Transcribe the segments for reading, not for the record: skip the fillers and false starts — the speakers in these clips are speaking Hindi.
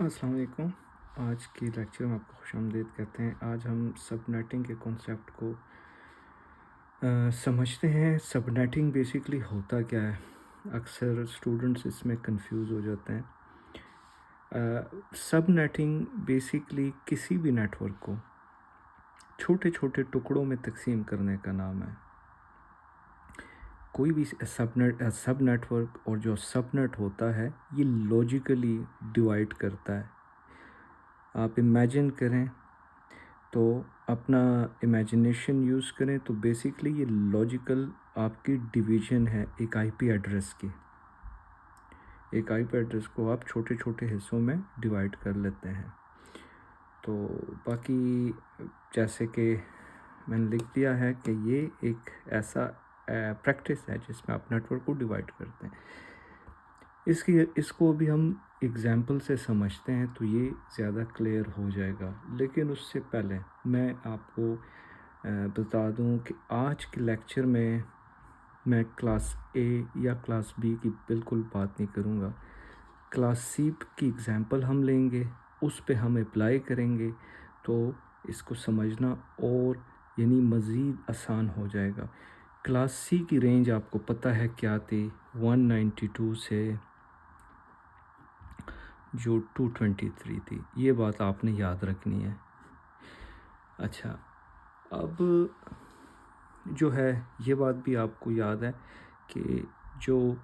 अस्सलाम वालेकुम। आज की लेक्चर में आपको खुशामदीद कहते हैं। आज हम सबनेटिंग के कॉन्सेप्ट को समझते हैं। सबनेटिंग बेसिकली होता क्या है? अक्सर स्टूडेंट्स इसमें कंफ्यूज हो जाते हैं। सबनेटिंग बेसिकली किसी भी नेटवर्क को छोटे छोटे टुकड़ों में तकसीम करने का नाम है। कोई भी सब नेटवर्क और जो सबनेट होता है ये लॉजिकली डिवाइड करता है। आप इमेजिन करें तो अपना इमेजिनेशन यूज़ करें तो बेसिकली ये लॉजिकल आपकी डिवीज़न है एक आईपी एड्रेस की। एक आईपी एड्रेस को आप छोटे छोटे हिस्सों में डिवाइड कर लेते हैं। तो बाकी जैसे कि मैंने लिख दिया है कि ये एक ऐसा प्रैक्टिस है जिसमें आप नेटवर्क को डिवाइड करते हैं। इसको अभी हम एग्ज़ाम्पल से समझते हैं तो ये ज़्यादा क्लियर हो जाएगा। लेकिन उससे पहले मैं आपको बता दूं कि आज के लेक्चर में मैं क्लास ए या क्लास बी की बिल्कुल बात नहीं करूँगा। क्लास सी की एग्ज़ाम्पल हम लेंगे, उस पे हम अप्लाई करेंगे तो इसको समझना और यानी मज़ीद आसान हो जाएगा। क्लास सी की रेंज आपको पता है क्या थी? 192 से जो 223 थी। ये बात आपने याद रखनी है। अच्छा, अब जो है ये बात भी आपको याद है कि जो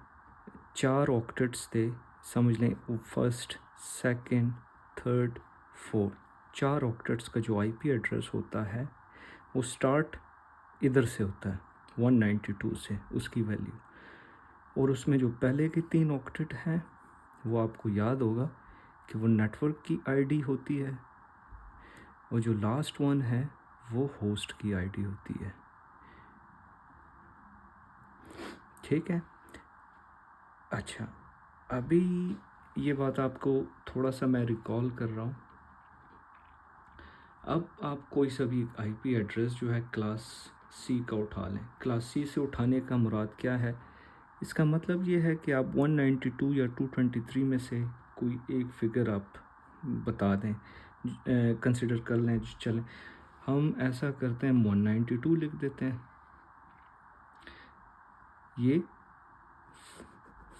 4 ऑक्टेट्स थे, समझ लें वो first, second, third, fourth, 4 octets का जो आईपी एड्रेस होता है वो स्टार्ट इधर से होता है 192 से, उसकी वैल्यू। और उसमें जो पहले के 3 ऑक्टेट हैं वो आपको याद होगा कि वो नेटवर्क की आईडी होती है और जो लास्ट वन है वो होस्ट की आईडी होती है। ठीक है। अच्छा, अभी ये बात आपको थोड़ा सा मैं रिकॉल कर रहा हूँ। अब आप कोई सा भी आईपी एड्रेस जो है क्लास सी का उठा लें। क्लास सी से उठाने का मुराद क्या है? इसका मतलब ये है कि आप 192 या 223 में से कोई एक फिगर आप बता दें, कंसिडर कर लें। चलें, हम ऐसा करते हैं 192 लिख देते हैं। ये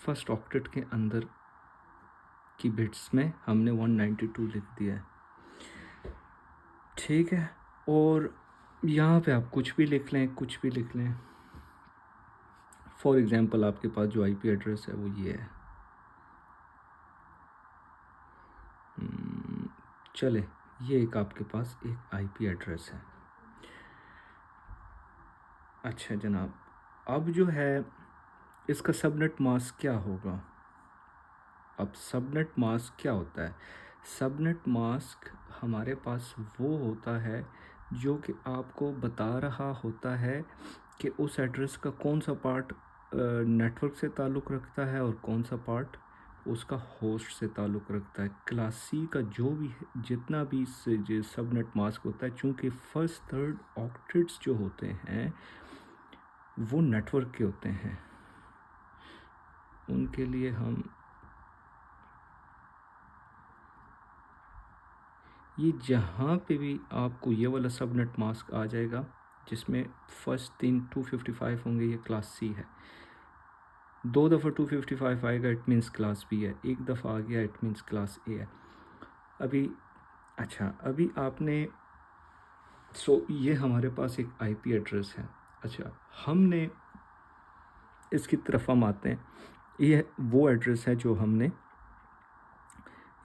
फर्स्ट ऑक्टेट के अंदर की बिट्स में हमने 192 लिख दिया है। ठीक है। और यहाँ पे आप कुछ भी लिख लें, कुछ भी लिख लें। फॉर एग्ज़ाम्पल आपके पास जो आईपी एड्रेस है वो ये है। चले, ये एक आपके पास एक आईपी एड्रेस है। अच्छा जनाब, अब जो है इसका सबनेट मास्क क्या होगा? अब सबनेट मास्क क्या होता है? सबनेट मास्क हमारे पास वो होता है जो कि आपको बता रहा होता है कि उस एड्रेस का कौन सा पार्ट नेटवर्क से ताल्लुक़ रखता है और कौन सा पार्ट उसका होस्ट से ताल्लुक़ रखता है। क्लास सी का जो भी जितना भी जो सबनेट मास्क होता है, चूँकि फर्स्ट थर्ड ऑक्टेट्स जो होते हैं वो नेटवर्क के होते हैं, उनके लिए हम ये जहाँ पे भी आपको ये वाला सबनेट मास्क आ जाएगा जिसमें फर्स्ट 3 255 होंगे, ये क्लास सी है। 2 दफ़ा 255 आएगा इट मीन्स क्लास बी है। एक दफ़ा आ गया इट मीन्स क्लास ए है। अभी अच्छा, अभी आपने ये हमारे पास एक आईपी एड्रेस है। अच्छा, हमने इसकी तरफ हम आते हैं। ये वो एड्रेस है जो हमने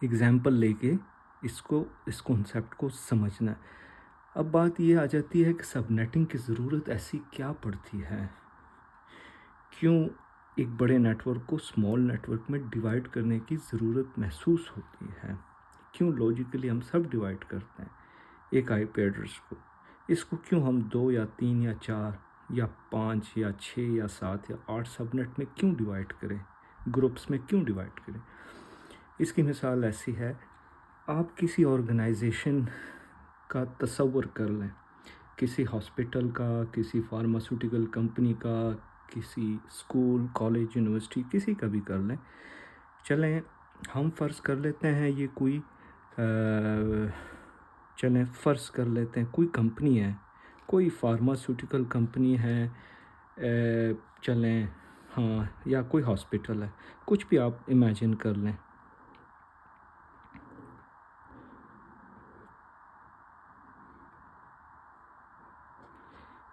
एग्ज़ाम्पल लेके इसको इस कॉन्सेप्ट को समझना है। अब बात ये आ जाती है कि सबनेटिंग की ज़रूरत ऐसी क्या पड़ती है? क्यों एक बड़े नेटवर्क को स्मॉल नेटवर्क में डिवाइड करने की ज़रूरत महसूस होती है? क्यों लॉजिकली हम सब डिवाइड करते हैं एक आईपी एड्रेस को? इसको क्यों हम 2 या 3 या 4 या 5 या 6 या 7 या 8 सबनेट में क्यों डिवाइड करें? ग्रुप्स में क्यों डिवाइड करें? इसकी मिसाल ऐसी है, आप किसी ऑर्गेनाइजेशन का तसव्वुर कर लें, किसी हॉस्पिटल का, किसी फार्मास्यूटिकल कंपनी का, किसी स्कूल, कॉलेज, यूनिवर्सिटी, किसी का भी कर लें। चलें, हम फ़र्ज़ कर लेते हैं ये कोई चलें फ़र्ज़ कर लेते हैं कोई कंपनी है, कोई फार्मास्यूटिकल कंपनी है, चलें हाँ, या कोई हॉस्पिटल है, कुछ भी आप इमेजिन कर लें।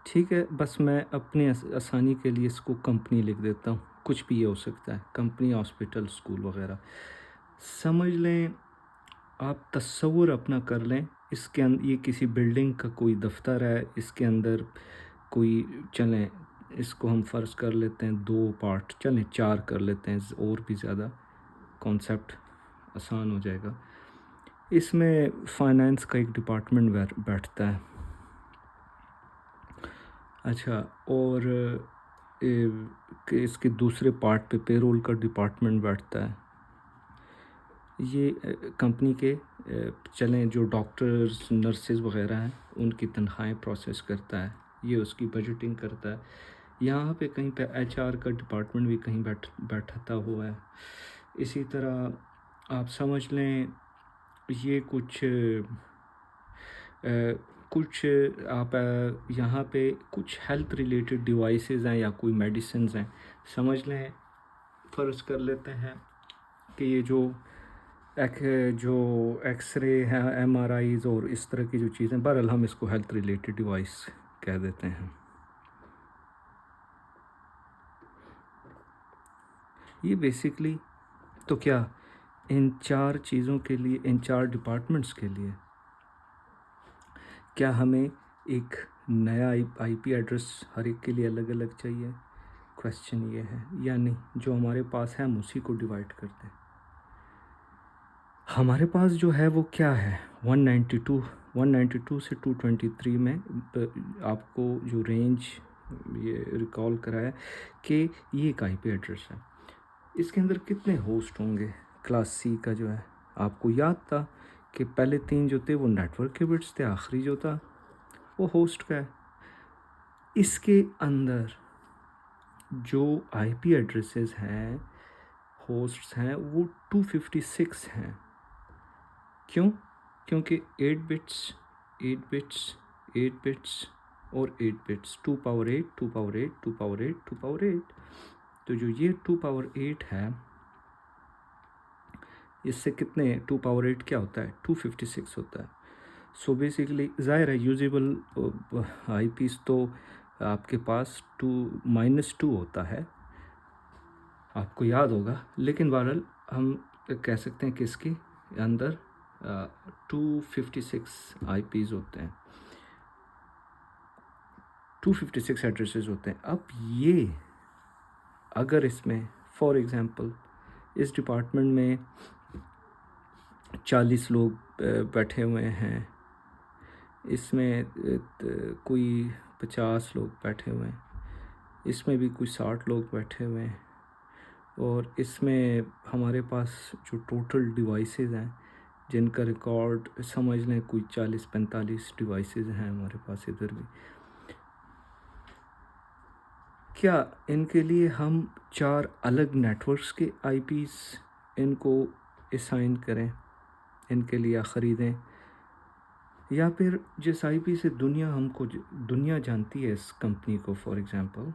ठीक है, बस मैं अपनी आसानी के लिए इसको कंपनी लिख देता हूँ, कुछ भी ये हो सकता है, कंपनी, हॉस्पिटल, स्कूल वगैरह। समझ लें, आप तसव्वुर अपना कर लें, इसके ये किसी बिल्डिंग का कोई दफ्तर है, इसके अंदर कोई, चलें इसको हम फ़र्ज़ कर लेते हैं 2 पार्ट, चलें 4 कर लेते हैं, और भी ज़्यादा कॉन्सेप्ट आसान हो जाएगा। इसमें फ़ाइनेंस का एक डिपार्टमेंट बैठता है। अच्छा, और कि इसके दूसरे पार्ट पे पेरोल का डिपार्टमेंट बैठता है। ये कंपनी के चलें जो डॉक्टर्स, नर्सेज़ वग़ैरह हैं, उनकी तनख़्वाहें प्रोसेस करता है, ये उसकी बजटिंग करता है। यहाँ पे कहीं पे एचआर का डिपार्टमेंट भी कहीं बैठता हुआ है। इसी तरह आप समझ लें ये कुछ आप यहाँ पे कुछ हेल्थ रिलेटेड डिवाइसेस हैं या कोई मेडिसिन्स हैं, समझ लें, फ़र्ज़ कर लेते हैं कि ये जो एक्सरे है, एमआरआईज़ और इस तरह की जो चीज़ें, बहरहाल हम इसको हेल्थ रिलेटेड डिवाइस कह देते हैं। ये बेसिकली तो क्या इन 4 चीज़ों के लिए, इन 4 डिपार्टमेंट्स के लिए क्या हमें एक नया आईपी एड्रेस हर एक के लिए अलग अलग चाहिए? क्वेश्चन ये है, या नहीं, जो हमारे पास है हम उसी को डिवाइड करते हैं। हमारे पास जो है वो क्या है, 192 से 223 में आपको जो रेंज ये रिकॉल कराया कि ये एक आईपी एड्रेस है। इसके अंदर कितने होस्ट होंगे? क्लास सी का जो है, आपको याद था कि पहले 3 जो थे वो नेटवर्क के बिट्स थे, आखिरी जो था वो होस्ट का है। इसके अंदर जो आईपी एड्रेसेस हैं, होस्ट्स हैं, वो 256 हैं। क्यों? क्योंकि 8 बिट्स, 8 बिट्स, 8 बिट्स और 8 bits, 2 power 8, 2 power 8, 2 power 8, 2 power 8। तो जो ये 2 पावर 8 है, इससे कितने 2 पावर 8 क्या होता है? 256 होता है। सो बेसिकली ज़ाहिर है यूजेबल आईपीज़ तो आपके पास -2 होता है, आपको याद होगा, लेकिन बहरहाल हम कह सकते हैं कि इसके अंदर 256 आईपीज़ होते हैं, 256 एड्रेसेस होते हैं। अब ये अगर इसमें फॉर एग्ज़ाम्पल इस डिपार्टमेंट में 40 लोग बैठे हुए हैं, इसमें कोई 50 लोग बैठे हुए हैं, इसमें भी कोई 60 लोग बैठे हुए हैं, और इसमें हमारे पास जो टोटल डिवाइसेस हैं जिनका रिकॉर्ड समझ लें कोई 40-45 डिवाइसेस हैं हमारे पास इधर भी। क्या इनके लिए हम 4 अलग नेटवर्क्स के आईपीज़ इनको असाइन करें, इनके लिए ख़रीदें, या फिर जिस आईपी से दुनिया जानती है इस कंपनी को, फॉर एग्ज़ाम्पल,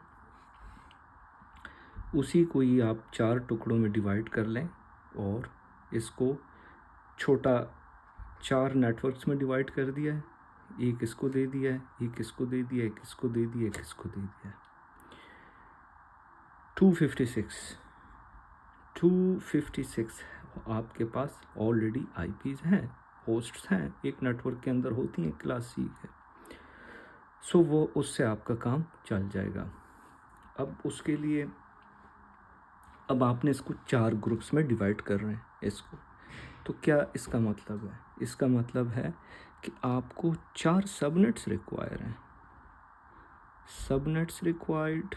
उसी को ही आप 4 टुकड़ों में डिवाइड कर लें और इसको छोटा 4 नेटवर्क्स में डिवाइड कर दिया है, एक इसको दे दिया है, एक इसको दे दिया है, एक इसको दे दिया है, एक इसको दे दिया है। 256 आपके पास ऑलरेडी आईपीज़ हैं, होस्ट्स हैं, एक नेटवर्क के अंदर होती हैं, क्लास सी है। सो वो उससे आपका काम चल जाएगा। अब उसके लिए अब आपने इसको 4 ग्रुप्स में डिवाइड कर रहे हैं इसको, तो क्या इसका मतलब है? इसका मतलब है कि आपको 4 सबनेट्स रिक्वायर हैं। सबनेट्स रिक्वायर्ड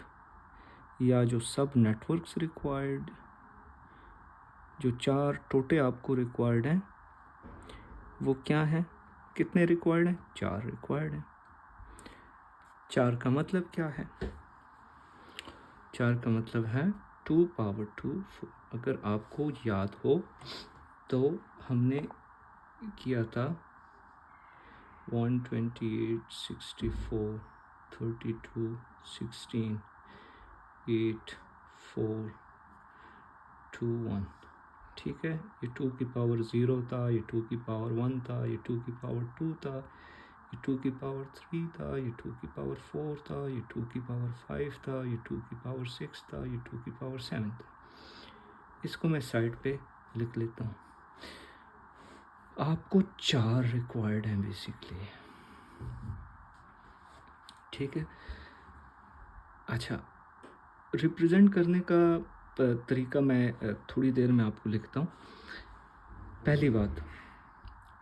या जो सब नेटवर्क्स रिक्वायर्ड, जो 4 टोटे आपको रिक्वायर्ड हैं वो क्या है? कितने रिक्वायर्ड हैं? 4 रिक्वायर्ड हैं। 4 का मतलब क्या है? 4 का मतलब है 2 पावर 2 4। अगर आपको याद हो तो हमने किया था 128, 64, 32, 16, 8, 4, 2, 1। ठीक है, ये 2 की पावर 0 था, ये 2 की पावर 1 था, ये 2 की पावर 2 था, ये 2 की पावर 3 था, ये 2 की पावर 4 था, ये 2 की पावर 5 था, ये 2 की पावर 6 था, ये 2 की पावर 7 था। इसको मैं साइड पे लिख लेता हूँ। आपको 4 रिक्वायर्ड हैं बेसिकली। ठीक है, अच्छा, रिप्रेजेंट करने का तरीका मैं थोड़ी देर में आपको लिखता हूँ। पहली बात,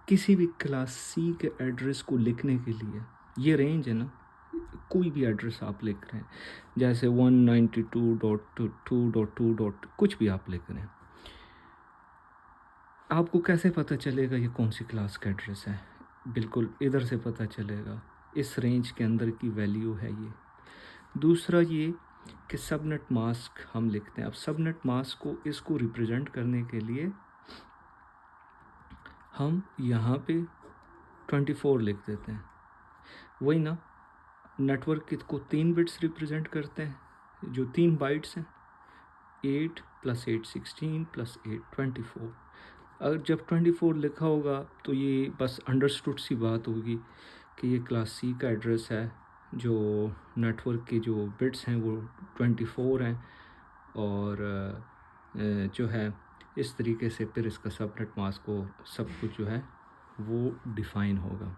किसी भी क्लास सी के एड्रेस को लिखने के लिए ये रेंज है ना, कोई भी एड्रेस आप लिख रहे हैं, जैसे 192.2.2. कुछ भी आप लिख रहे हैं, आपको कैसे पता चलेगा ये कौन सी क्लास का एड्रेस है? बिल्कुल इधर से पता चलेगा, इस रेंज के अंदर की वैल्यू है ये। दूसरा ये कि सबनेट मास्क हम लिखते हैं। अब सबनेट मास्क को इसको रिप्रेजेंट करने के लिए हम यहाँ पे 24 लिख देते हैं। वही ना, नेटवर्क को 3 बिट्स रिप्रेजेंट करते हैं, जो 3 बाइट्स हैं, 8 + 8 16 + 8 24। अगर जब 24 लिखा होगा तो ये बस अंडरस्टूड सी बात होगी कि ये क्लास सी का एड्रेस है, जो नेटवर्क के जो बिट्स हैं वो 24 हैं, और जो है इस तरीके से फिर इसका सबनेट मास्क को सब कुछ जो है वो डिफ़ाइन होगा।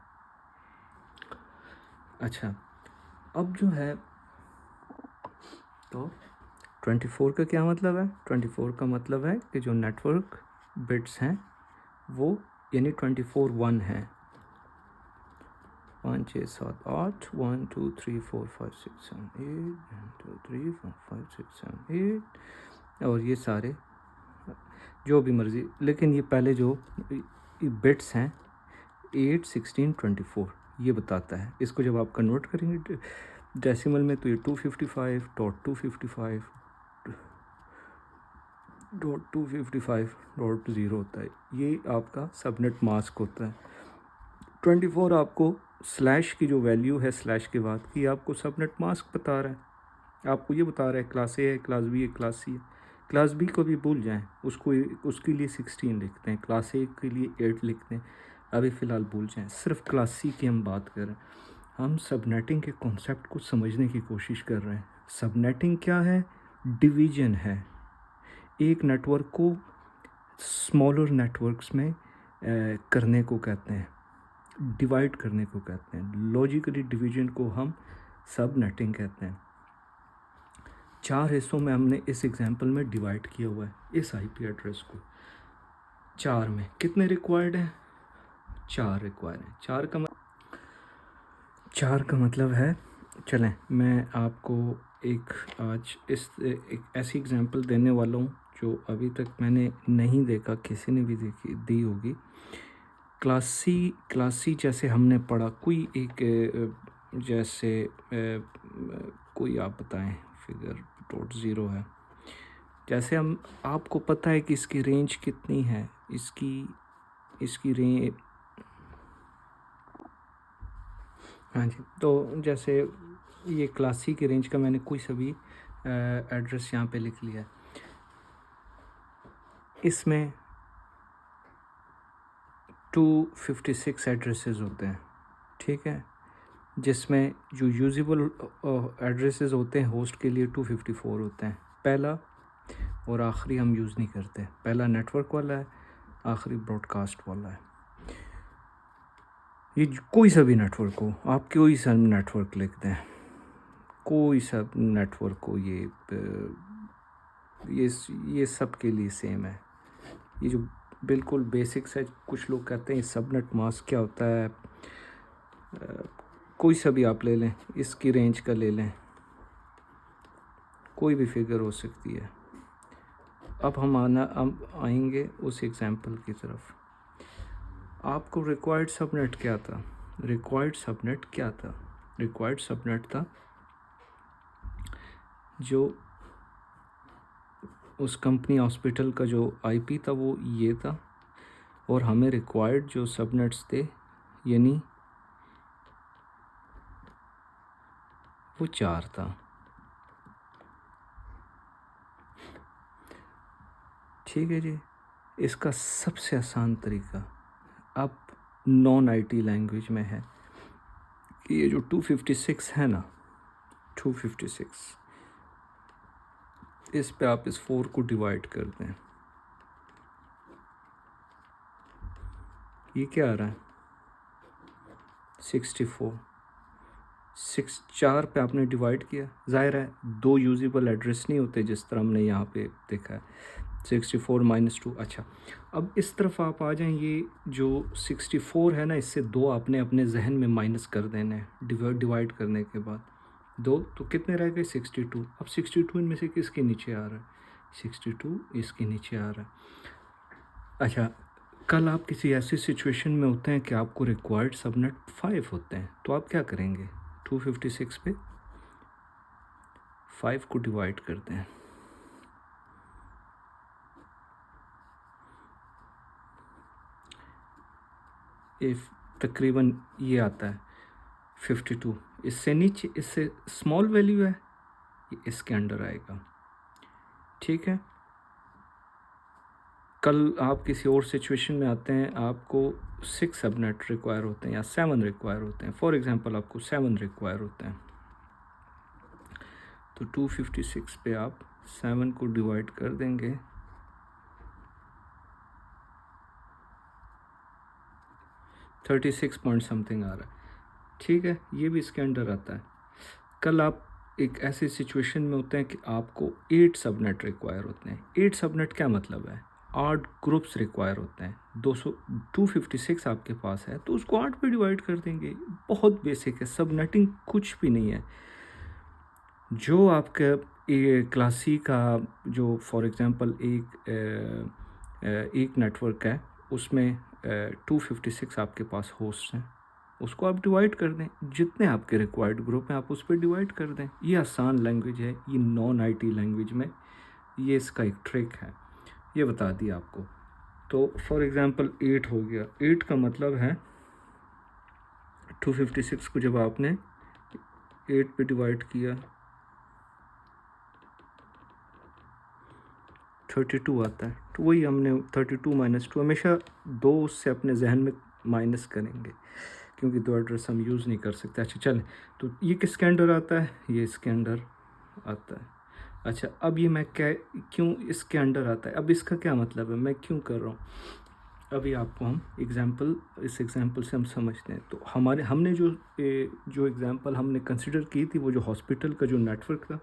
अच्छा, अब जो है तो 24 का क्या मतलब है? 24 का मतलब है कि जो नेटवर्क बिट्स हैं वो यानी 24 1 है। 1 6 7 8 1 2 3 4 5 6 7 8 1 2 3 4 5 6 7 8, और ये सारे जो भी मर्ज़ी, लेकिन ये पहले जो बिट्स हैं 8 16 24 ये बताता है। इसको जब आप कन्वर्ट करेंगे डेसिमल में तो ये 255.255.255.0 होता है। ये आपका सबनेट मास्क होता है। 24 आपको स्लैश की जो वैल्यू है स्लैश के बाद की, आपको सबनेट मास्क बता रहा है। आपको ये बता रहा है क्लास ए है, क्लास बी है, क्लास सी है। क्लास बी को भी भूल जाएं, उसके लिए 16 लिखते हैं, क्लास ए के लिए 8 लिखते हैं, अभी फ़िलहाल भूल जाएं। सिर्फ क्लास सी की हम बात कर रहे हैं। हम सबनेटिंग के कॉन्सेप्ट को समझने की कोशिश कर रहे हैं। सबनेटिंग क्या है? डिवीजन है। एक नेटवर्क को स्मॉलर नेटवर्क्स में करने को कहते हैं, डिवाइड करने को कहते हैं। लॉजिकली डिवीजन को हम सबनेटिंग कहते हैं। 4 हिस्सों में हमने इस एग्जांपल में डिवाइड किया हुआ है इस आईपी एड्रेस को। 4 में कितने रिक्वायर्ड हैं? 4 रिक्वायर्ड हैं। 4 का मतलब है, चलें मैं आपको आज एक ऐसी एग्जांपल देने वाला हूँ जो अभी तक मैंने नहीं देखा, किसी ने भी दी होगी। क्लास सी जैसे हमने पढ़ा, कोई एक जैसे कोई आप बताएं फिगर .0 है, जैसे आपको पता है कि इसकी रेंज कितनी है, इसकी रेंज, हाँ जी, तो जैसे ये क्लास सी की रेंज का मैंने कोई सभी एड्रेस यहाँ पे लिख लिया है। इसमें 256 एड्रेसेस होते हैं, ठीक है, जिसमें जो यूजेबल एड्रेसेस होते हैं होस्ट के लिए 254 होते हैं। पहला और आखिरी हम यूज़ नहीं करते, पहला नेटवर्क वाला है, आखिरी ब्रॉडकास्ट वाला है। ये कोई सा भी नेटवर्क हो, आप कोई सा नेटवर्क लिख दें, कोई सा नेटवर्क हो, ये सब के लिए सेम है। ये जो बिल्कुल बेसिक्स है, कुछ लोग कहते हैं सबनेट मास्क क्या होता है, कोई सा भी आप ले लें, इसकी रेंज का ले लें, कोई भी फिगर हो सकती है। अब हम आएंगे उस एग्जांपल की तरफ। आपको रिक्वायर्ड सबनेट क्या था? रिक्वायर्ड सबनेट था जो उस कंपनी हॉस्पिटल का जो आईपी था वो ये था, और हमें रिक्वायर्ड जो सबनेट्स थे यानी वो 4 था। ठीक है जी। इसका सबसे आसान तरीका अब नॉन आईटी लैंग्वेज में है कि ये जो 256 है ना, 256, इस पे आप इस 4 को डिवाइड कर दें। ये क्या आ रहा है? 64। 4 पे आपने डिवाइड किया, जाहिर है 2 यूजेबल एड्रेस नहीं होते जिस तरह हमने यहाँ पे देखा है। 64 - 2। अच्छा, अब इस तरफ आप आ जाएं। ये जो 64 है ना, इससे 2 आपने अपने जहन में माइनस कर देने हैं डिवाइड करने के बाद। 2 तो कितने रह गए? 62। अब 62 इनमें से किसके नीचे आ रहा है? 62 इसके नीचे आ रहा है। अच्छा, कल आप किसी ऐसी सिचुएशन में होते हैं कि आपको रिक्वायर्ड सबनेट 5 होते हैं, तो आप क्या करेंगे? 256 पे 5 को डिवाइड कर दें। इफ तकरीबन ये आता है 52। इससे नीचे, इससे स्मॉल वैल्यू है, ये इसके अंडर आएगा। ठीक है। कल आप किसी और सिचुएशन में आते हैं, आपको 6 सबनेट रिक्वायर होते हैं या 7 रिक्वायर होते हैं। फॉर एग्जांपल आपको 7 रिक्वायर होते हैं, तो 256 पे आप 7 को डिवाइड कर देंगे। 36 पॉइंट समथिंग आ रहा है। ठीक है, ये भी इसके अंडर आता है। कल आप एक ऐसी सिचुएशन में होते हैं कि आपको 8 सबनेट रिक्वायर होते हैं। 8 सबनेट क्या मतलब है? 8 ग्रुप्स रिक्वायर होते हैं। 256 आपके पास है तो उसको 8 पे डिवाइड कर देंगे। बहुत बेसिक है, सबनेटिंग कुछ भी नहीं है। जो आपका क्लास सी का जो फॉर एग्जांपल एक नेटवर्क है, उसमें 256 आपके पास होस्ट हैं, उसको आप डिवाइड कर दें। जितने आपके रिक्वायर्ड ग्रुप हैं आप उस पर डिवाइड कर दें। ये आसान लैंग्वेज है, ये नॉन आईटी लैंग्वेज में ये इसका एक ट्रिक है, ये बता दिया आपको। तो फॉर एग्जांपल 8 हो गया। 8 का मतलब है 256 को जब आपने 8 पे डिवाइड किया 32 आता है। तो वही हमने 32 - 2 हमेशा 2 उससे अपने जहन में माइनस करेंगे, क्योंकि 2 एड्रेस हम यूज़ नहीं कर सकते। अच्छा चलें, तो ये किसके अंडर आता है? ये इसके अंडर आता है। अच्छा, अब ये मैं क्यों इसके अंडर आता है? अब इसका क्या मतलब है, मैं क्यों कर रहा हूँ? अभी आपको हम इस एग्ज़ाम्पल से हम समझते हैं। तो हमने जो एग्ज़ाम्पल हमने कंसिडर की थी, वो जो हॉस्पिटल का जो नेटवर्क था,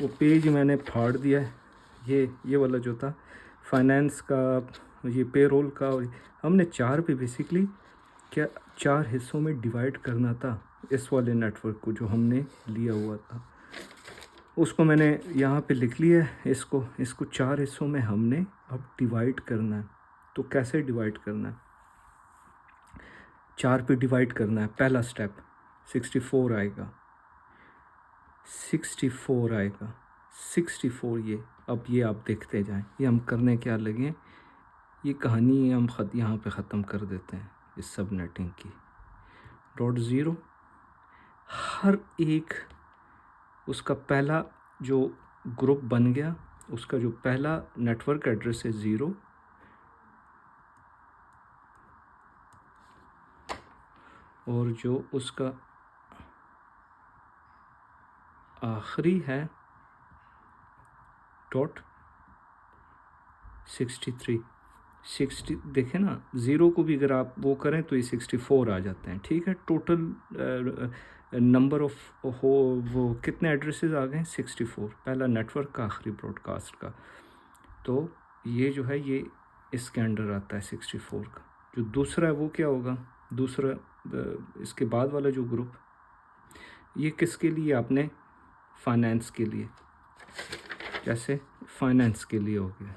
वो पेज मैंने फाड़ दिया है। ये वाला जो था फाइनेंस का, ये पेरोल का, और हमने 4 पे बेसिकली क्या 4 हिस्सों में डिवाइड करना था इस वाले नेटवर्क को जो हमने लिया हुआ था। उसको मैंने यहाँ पे लिख लिया है। इसको 4 हिस्सों में हमने अब डिवाइड करना है। तो कैसे डिवाइड करना है? 4 पे डिवाइड करना है। पहला स्टेप 64 आएगा, 64 आएगा, 64। ये अब ये आप देखते जाएं, ये हम करने क्या लगे, ये कहानी हम यहाँ पे ख़त्म कर देते हैं इस सब नेटिंग की। .0 हर एक उसका पहला जो ग्रुप बन गया, उसका जो पहला नेटवर्क एड्रेस है 0, और जो उसका आखिरी है .63। 60 देखें ना, 0 को भी अगर आप वो करें तो ये 64 आ जाते हैं। ठीक है, टोटल नंबर ऑफ वो कितने एड्रेसेस आ गए? 64, पहला नेटवर्क का, आखिरी ब्रॉडकास्ट का। तो ये जो है ये इसके अंडर आता है 64 का। जो दूसरा है वो क्या होगा? दूसरा इसके बाद वाला जो ग्रुप, ये किसके लिए? आपने फाइनेंस के लिए, जैसे फाइनेंस के लिए हो गया।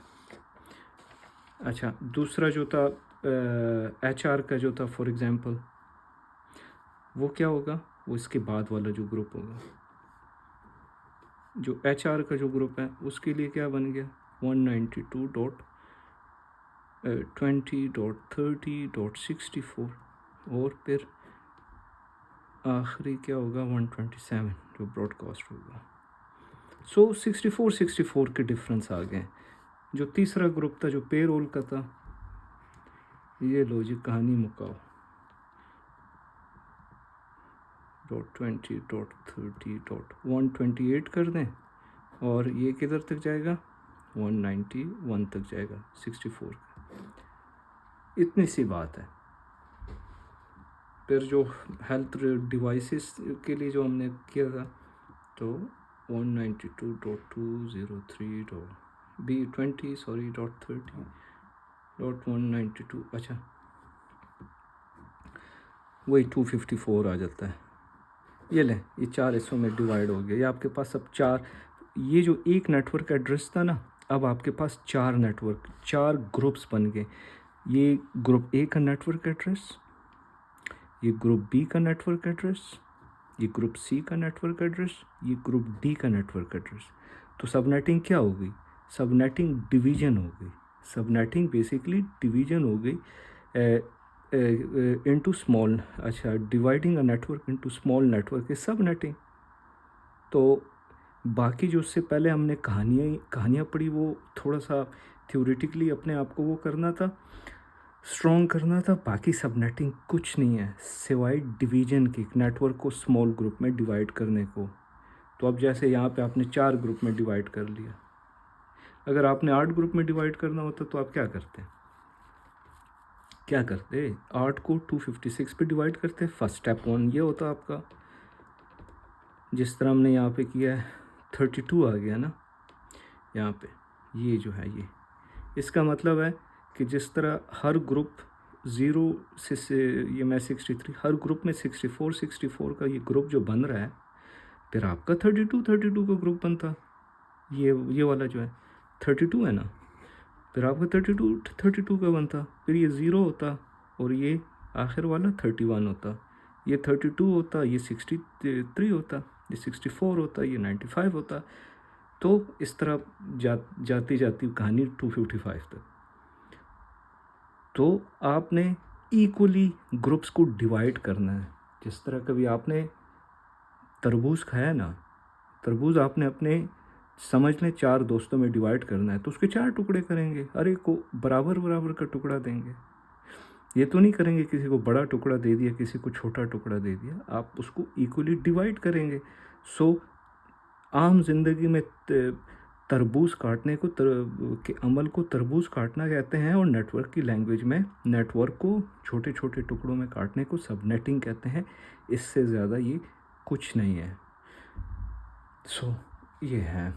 अच्छा, दूसरा जो था HR का जो था फॉर एग्ज़ाम्पल, वो क्या होगा? वो इसके बाद वाला जो ग्रुप होगा। जो HR का जो ग्रुप है उसके लिए क्या बन गया? 192.20.30.64 और फिर आखिरी क्या होगा 127 जो ब्रॉडकास्ट होगा। सो 64 के डिफरेंस आ गए। जो तीसरा ग्रुप था जो पे रोल का था, ये लो जी कहानी मुकाओ। .20.30.128 कर दें और ये किधर तक जाएगा 191 तक जाएगा 64 का। इतनी सी बात है। फिर जो हेल्थ डिवाइसेस के लिए जो हमने किया था तो 192.20.30.192 अच्छा वही 254 आ जाता है। ये लें, ये 4 हिस्सों में डिवाइड हो गया। ये आपके पास अब 4, ये जो एक नेटवर्क एड्रेस था ना, अब आपके पास 4 नेटवर्क 4 ग्रुप्स बन गए। ये ग्रुप ए का नेटवर्क एड्रेस, ये ग्रुप बी का नेटवर्क एड्रेस, ये ग्रुप सी का नेटवर्क एड्रेस, ये ग्रुप डी का नेटवर्क एड्रेस। तो सबनेटिंग क्या हो गई? सबनेटिंग डिवीजन हो गई। सबनेटिंग बेसिकली डिवीजन हो गई इनटू स्मॉल, अच्छा dividing a network into small network is subnetting. तो बाकी जो उससे पहले हमने कहानियाँ पढ़ी वो थोड़ा सा थ्योरेटिकली अपने आप को वो करना था, स्ट्रॉन्ग करना था। बाकी सबनेटिंग कुछ नहीं है सिवाय डिवीजन के, नेटवर्क को स्मॉल ग्रुप में डिवाइड करने को। तो अब जैसे यहाँ पे आपने 4 ग्रुप में डिवाइड कर लिया, अगर आपने 8 ग्रुप में डिवाइड करना होता तो आप क्या करते? 8 को 256 पे डिवाइड करते। फर्स्ट स्टेप 1 ये होता आपका, जिस तरह हमने यहाँ पे किया है 32 आ गया ना यहाँ पे, ये जो है ये इसका मतलब है कि जिस तरह हर ग्रुप 0 से ये मैं 63, हर ग्रुप में 64 का ये ग्रुप जो बन रहा है, फिर आपका 32 का ग्रुप बनता। ये वाला जो है 32 है ना, फिर आपका 32 का बनता। फिर ये 0 होता और ये आखिर वाला 31 होता। ये 32 होता, ये 63 होता, ये 64 होता, ये 95 होता। तो इस तरह जाती कहानी 255 तक। तो आपने इक्वली ग्रुप्स को डिवाइड करना है। जिस तरह कभी आपने तरबूज खाया ना, तरबूज आपने अपने समझ लें 4 दोस्तों में डिवाइड करना है तो उसके 4 टुकड़े करेंगे, हर एक को बराबर का टुकड़ा देंगे। ये तो नहीं करेंगे किसी को बड़ा टुकड़ा दे दिया, किसी को छोटा टुकड़ा दे दिया, आप उसको इक्वली डिवाइड करेंगे। सो आम जिंदगी में तरबूज काटने को के अमल को तरबूज काटना कहते हैं, और नेटवर्क की लैंग्वेज में नेटवर्क को छोटे छोटे टुकड़ों में काटने को सबनेटिंग कहते हैं। इससे ज़्यादा ये कुछ नहीं है। सो ये है।